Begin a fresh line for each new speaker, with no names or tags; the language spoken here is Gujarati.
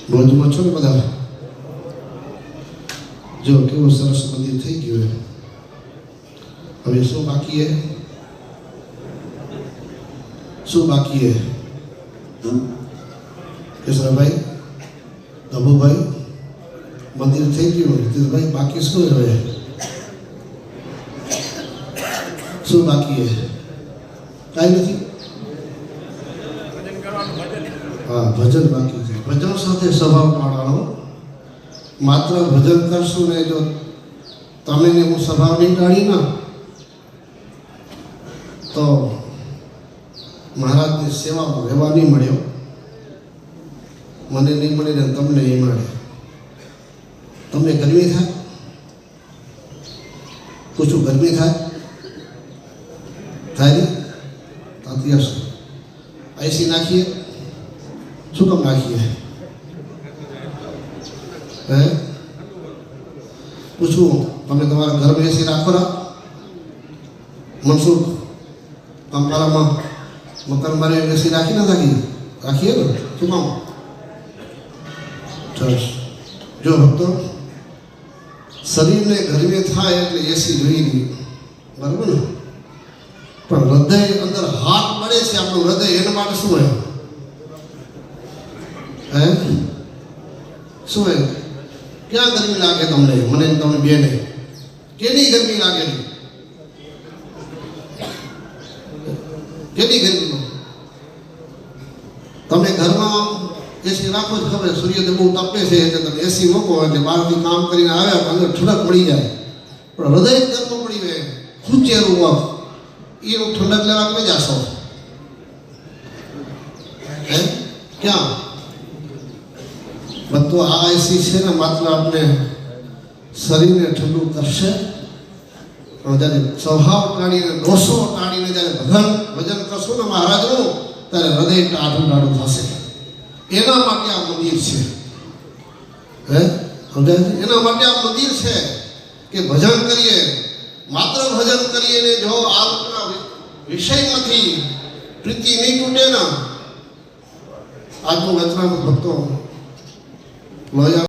ભુજમાં છો ને બધા? જો કેવું સરસ મંદિર થઈ ગયું. હવે શું બાકી હે? શું બાકી હે? કેશરભાઈ, દબુભાઈ, મંદિર થઈ ગયું. નીતિશભાઈ, બાકી શું હવે? શું બાકી હે? કાંઈ નથી. હા, ભજન બાકી છે. ભજન સાથે સ્વભાવ પાડવાનો. માત્ર ભજન કરશું ને જો તમે ને હું સ્વભાવ નહીં ટાળી ના તો મહારાજની સેવામાં રહેવા નહીં મળ્યો. મને નહીં મળે ને તમને નહીં મળે. તમને ગરમી થાય? પૂછું, ગરમી થાય? થાય ને? તાતી હશે. એસી નાખીએ? શું કામ નાખીએ? હે? પૂછું, તમે તમારા ઘરમાં એસી રાખો ના? મનસુખ, તમારામાં મકાન મારે એસી રાખી ના રાખીએ ને? શું કામ? સરસ. જો ભક્તો, શરીરને ગરમી થાય એટલે એસી જોઈ નહીં, બરાબર ને? પણ હૃદય અંદર હાથ મળે છે આપણું હૃદય, એના માટે શું હોય? હે? શું હોય? ક્યાં ગરમી લાગે તમને? મને તમને બે ને કેની ગરમી લાગે? કેની ગરમી? તમે ઘરમાં એસી રાખો જ ખબર, સૂર્યદેવ બહુ તપે છે એટલે તમે એસી મૂકો એટલે બહારથી કામ કરીને આવ્યા અંદર ઠંડક મળી જાય. પણ હૃદય ગરમ પડી હોય, ખૂંચેલું હોય, એનું ઠંડક લેવા તમે જાશો? હે? ક્યાં? બધું આ એસી છે ને માત્ર આપણે શરીરને ઠંડુ કરશે. પણ જ્યારે સ્વભાવ ટાળીને, દોષો ટાળીને જ્યારે ભજન કરશો ને મહારાજનું, ત્યારે હૃદય ટાઢું ટાઢું થશે. એના માટે આ મંદિર છે. હે? એના માટે આ મંદિર છે કે ભજન કરીએ. માત્ર ભજન કરીએ ને જો આ વિષયમાંથી પ્રીતિ નહીં તૂટે ને, આજનું વચનામૃત ભક્તો લોયા